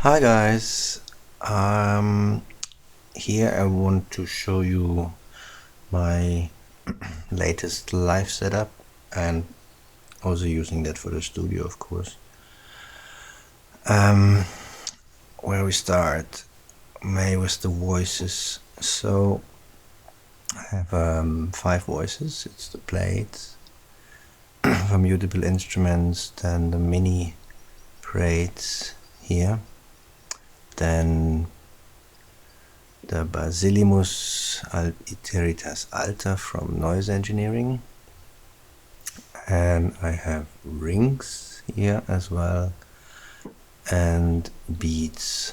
Hi guys, here I want to show you my latest live setup and also using that for the studio, of course. Where we start, maybe with the voices. So I have 5 voices. It's the plates, for mutable instruments, then the mini braids here, then the Basilimus Iteritas Alta from Noise Engineering, and I have rings here as well, and beats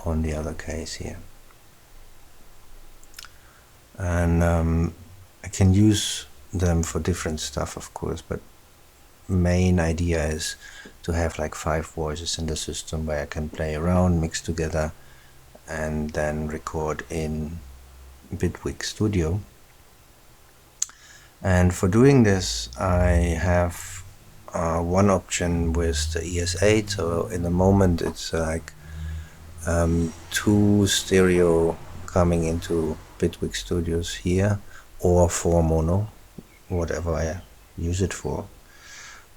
on the other case here. And I can use them for different stuff, of course, but main idea is to have like 5 voices in the system where I can play around, mix together, and then record in Bitwig Studio. And for doing this, I have one option with the ES8. So in the moment, it's like 2 stereo coming into Bitwig Studios here, or 4 mono, whatever I use it for.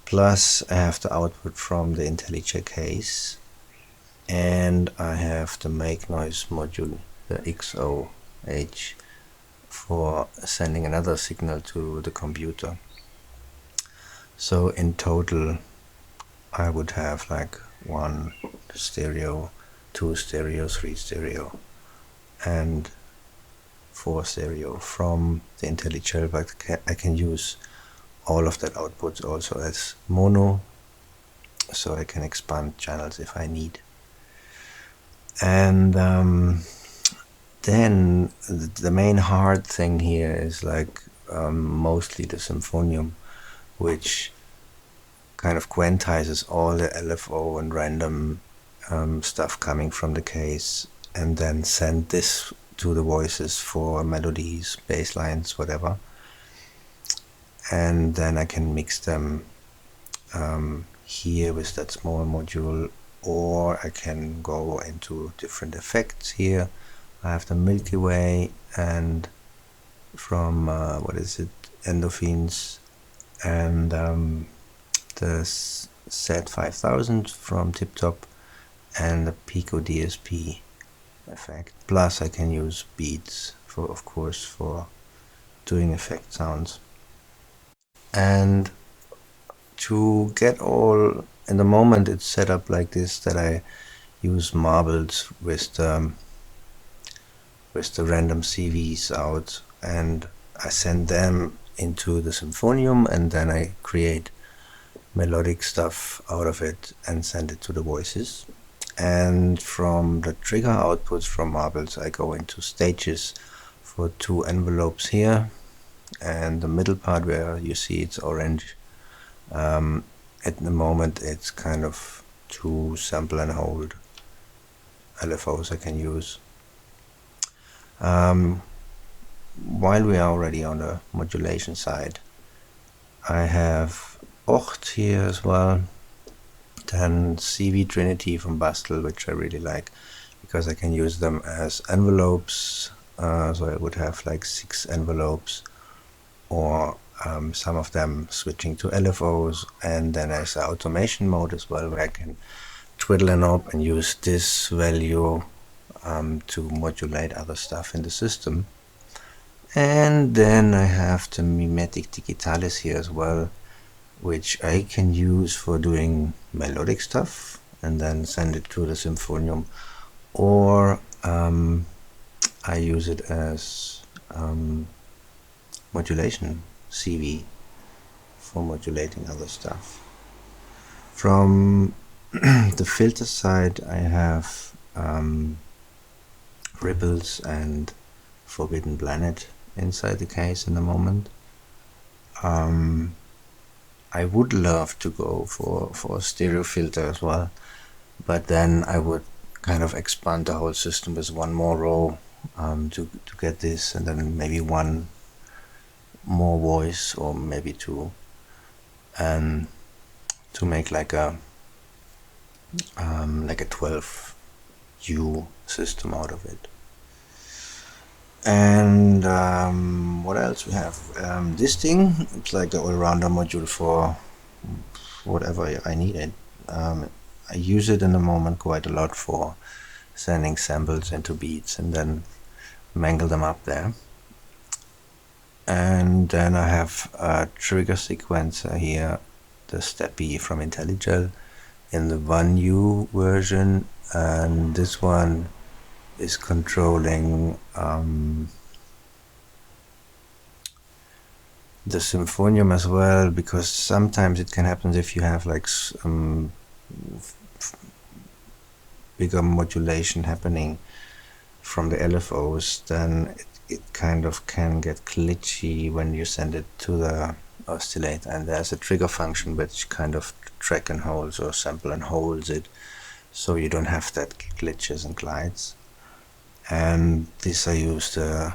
Plus, I have the output from the IntelliJ case, and I have the make noise module, the XOH, for sending another signal to the computer. So in total I would have like 1 stereo, 2 stereo, 3 stereo, and 4 stereo from the IntelliJ, but I can use all of that output also as mono, so I can expand channels if I need. And then the main hard thing here is like mostly the symphonium, which kind of quantizes all the LFO and random stuff coming from the case, and then send this to the voices for melodies, bass lines, whatever. And then I can mix them here with that small module, or I can go into different effects here. I have the Milky Way, and from what is it, Endorphins, and the Z5000 from Tip Top, and the Pico DSP effect. Plus I can use beats for, of course, for doing effect sounds. And to get all, in the moment it's set up like this, that I use marbles with the random CVs out, and I send them into the symphonium, and then I create melodic stuff out of it and send it to the voices. And from the trigger outputs from marbles, I go into stages for 2 envelopes here, and the middle part where you see it's orange, at the moment it's kind of 2 sample and hold LFOs I can use. While we are already on the modulation side, I have Ocht here as well, then CV Trinity from Bastel, which I really like because I can use them as envelopes. So I would have like 6 envelopes, or some of them switching to LFOs, and then there's an automation mode as well, where I can twiddle a knob and use this value to modulate other stuff in the system. And then I have the Mimetic Digitalis here as well, which I can use for doing melodic stuff and then send it to the symphonium, or I use it as modulation CV for modulating other stuff. From the filter side, I have Ripples and Forbidden Planet inside the case in the moment. I would love to go for a stereo filter as well, but then I would kind of expand the whole system with 1 more row to get this, and then maybe 1 more voice, or maybe 2, and to make like a like a 12U system out of it. And what else we have? This thing, it's like an all-rounder module for whatever I need it. I use it in the moment quite a lot for sending samples into beats and then mangle them up there. And then I have a trigger sequencer here, the Steppy from IntelliGel in the 1U version, and this one is controlling the symphonium as well, because sometimes it can happen if you have like bigger modulation happening from the LFOs, then it kind of can get glitchy when you send it to the oscillator, and there's a trigger function which kind of track and holds or sample and holds it, so you don't have that glitches and glides. And this I use the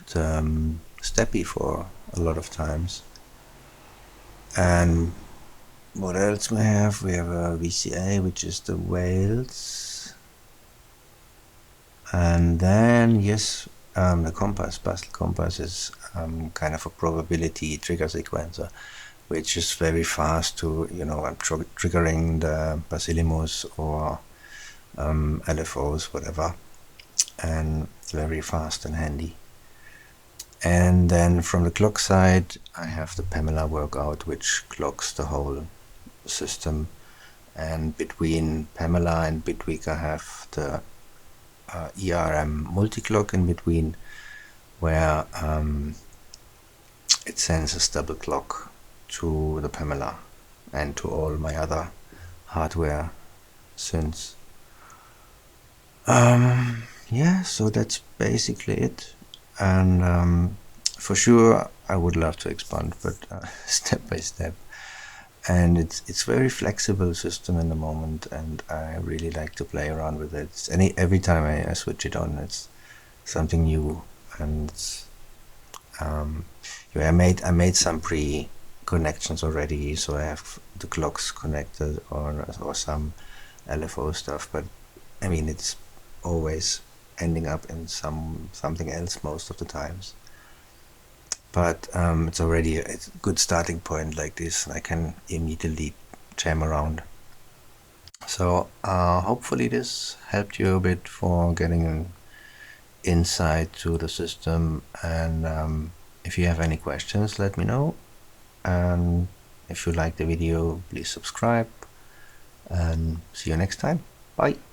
Steppy for a lot of times. And what else we have? We have a VCA, which is the Wales, and then yes, the compass, Bastel compass, is kind of a probability trigger sequencer, which is very fast to, I'm triggering the Basilimus or LFOs, whatever, and very fast and handy. And then from the clock side, I have the Pamela workout, which clocks the whole system. And between Pamela and Bitwig, I have the ERM multi-clock in between, where it sends a double clock to the Pamela and to all my other hardware synths. Yeah, so that's basically it. And for sure I would love to expand, but step by step. And it's very flexible system in the moment, and I really like to play around with it. Every time I switch it on, it's something new. And I made some pre-connections already, so I have the clocks connected or some LFO stuff. But I mean, it's always ending up in something else most of the times. But it's already a good starting point like this, and I can immediately jam around. So hopefully this helped you a bit for getting an insight to the system. And if you have any questions, let me know. And if you like the video, please subscribe, and see you next time. Bye.